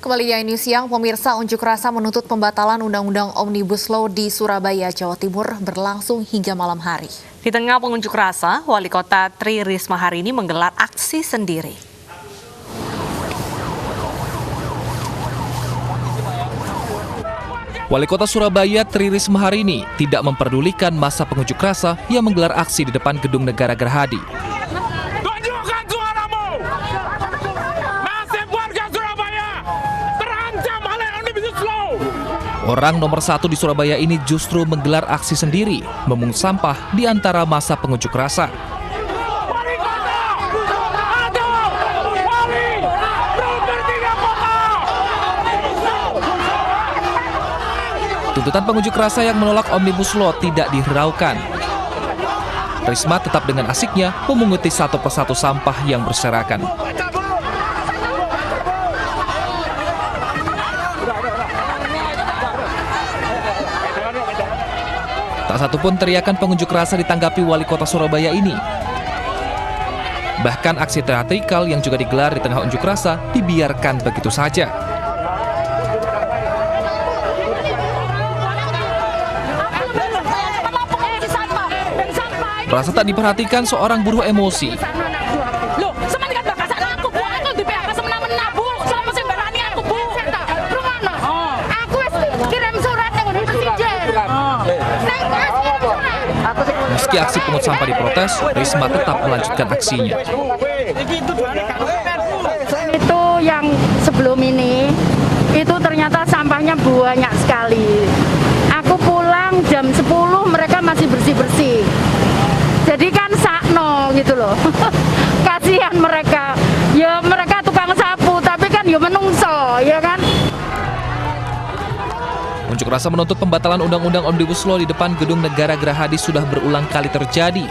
Kembali ini siang, pemirsa, unjuk rasa menuntut pembatalan Undang-Undang Omnibus Law di Surabaya, Jawa Timur berlangsung hingga malam hari. Di tengah pengunjuk rasa, Wali Kota Tri Risma hari ini menggelar aksi sendiri. Wali Kota Surabaya Tri Risma hari ini tidak memperdulikan masa pengunjuk rasa yang menggelar aksi di depan Gedung Negara Gerahadi. Tunjukkan suaramu! Nasib warga Surabaya terancam oleh Omnibus Law! Orang nomor 1 di Surabaya ini justru menggelar aksi sendiri, memungut sampah di antara masa pengunjuk rasa. Wali kota! Aduh! Wali! Berhenti kota! Tuntutan pengunjuk rasa yang menolak Omnibus Law tidak dihiraukan. Risma tetap dengan asiknya memunguti satu persatu sampah yang berserakan. Tak satupun teriakan pengunjuk rasa ditanggapi Wali Kota Surabaya ini. Bahkan aksi teatrikal yang juga digelar di tengah unjuk rasa dibiarkan begitu saja. Merasa tak diperhatikan, seorang buruh emosi. Loh, semangat bakasan aku, Bu. Aku di PHK semena-mena, Bu. Sama sing berani aku, Bu. Rungono. Aku wis kirim surat nang Presiden. Meski aksi pungut sampah diprotes, Risma tetap melanjutkan aksinya. Itu yang sebelum ini, itu ternyata sampahnya banyak sekali. Aku pulang jam 10, mereka masih bersih-bersih. Jadi kan sakno gitu loh. Kasihan mereka. Ya mereka tukang sapu, tapi kan ya menungso, ya kan. Unjuk rasa menuntut pembatalan Undang-Undang Omnibus Law di depan Gedung Negara Gerahadi sudah berulang kali terjadi.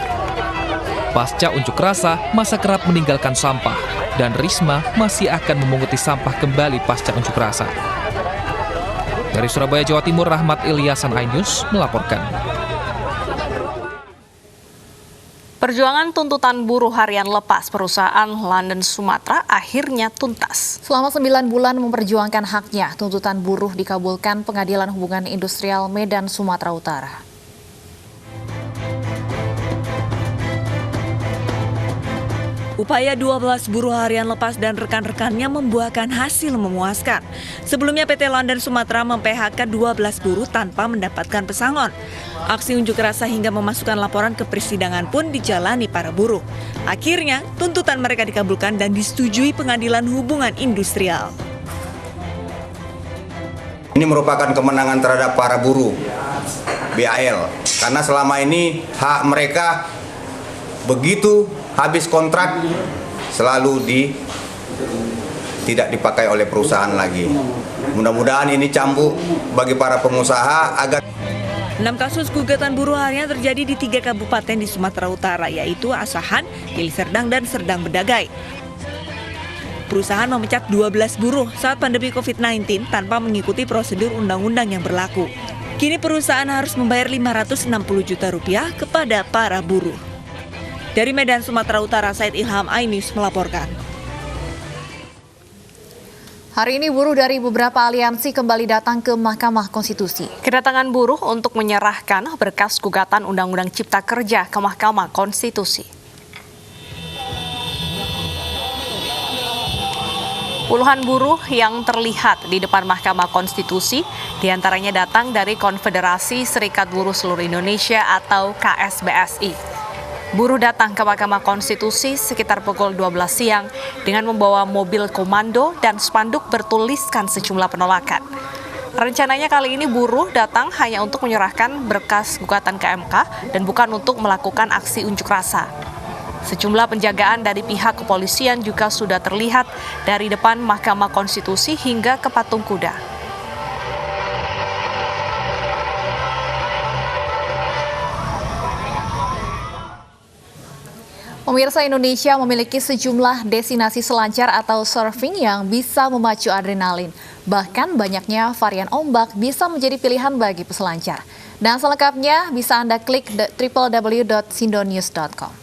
Pasca unjuk rasa, massa kerap meninggalkan sampah, dan Risma masih akan memunguti sampah kembali pasca unjuk rasa. Dari Surabaya, Jawa Timur, Rahmat Ilyasan, iNews melaporkan. Perjuangan tuntutan buruh harian lepas perusahaan London Sumatera akhirnya tuntas. Selama 9 bulan memperjuangkan haknya, tuntutan buruh dikabulkan Pengadilan Hubungan Industrial Medan, Sumatera Utara. Upaya 12 buruh harian lepas dan rekan-rekannya membuahkan hasil memuaskan. Sebelumnya PT London Sumatera mem-PHK 12 buruh tanpa mendapatkan pesangon. Aksi unjuk rasa hingga memasukkan laporan ke persidangan pun dijalani para buruh. Akhirnya, tuntutan mereka dikabulkan dan disetujui Pengadilan Hubungan Industrial. Ini merupakan kemenangan terhadap para buruh BAL, karena selama ini hak mereka begitu habis kontrak selalu tidak dipakai oleh perusahaan lagi. Mudah-mudahan ini cambuk bagi para pengusaha agar 6 kasus gugatan buruh harian terjadi di 3 kabupaten di Sumatera Utara, yaitu Asahan, Deli Serdang, dan Serdang Bedagai. Perusahaan memecat 12 buruh saat pandemi COVID-19 tanpa mengikuti prosedur undang-undang yang berlaku. Kini perusahaan harus membayar Rp560 juta kepada para buruh. Dari Medan, Sumatera Utara, Said Ilham, iNews melaporkan. Hari ini buruh dari beberapa aliansi kembali datang ke Mahkamah Konstitusi. Kedatangan buruh untuk menyerahkan berkas gugatan Undang-Undang Cipta Kerja ke Mahkamah Konstitusi. Puluhan buruh yang terlihat di depan Mahkamah Konstitusi diantaranya datang dari Konfederasi Serikat Buruh Seluruh Indonesia atau KSBSI. Buruh datang ke Mahkamah Konstitusi sekitar pukul 12 siang dengan membawa mobil komando dan spanduk bertuliskan sejumlah penolakan. Rencananya kali ini buruh datang hanya untuk menyerahkan berkas gugatan ke MK dan bukan untuk melakukan aksi unjuk rasa. Sejumlah penjagaan dari pihak kepolisian juga sudah terlihat dari depan Mahkamah Konstitusi hingga ke Patung Kuda. Pemirsa, Indonesia memiliki sejumlah destinasi selancar atau surfing yang bisa memacu adrenalin. Bahkan banyaknya varian ombak bisa menjadi pilihan bagi peselancar. Dan selengkapnya bisa Anda klik www.sindonews.com.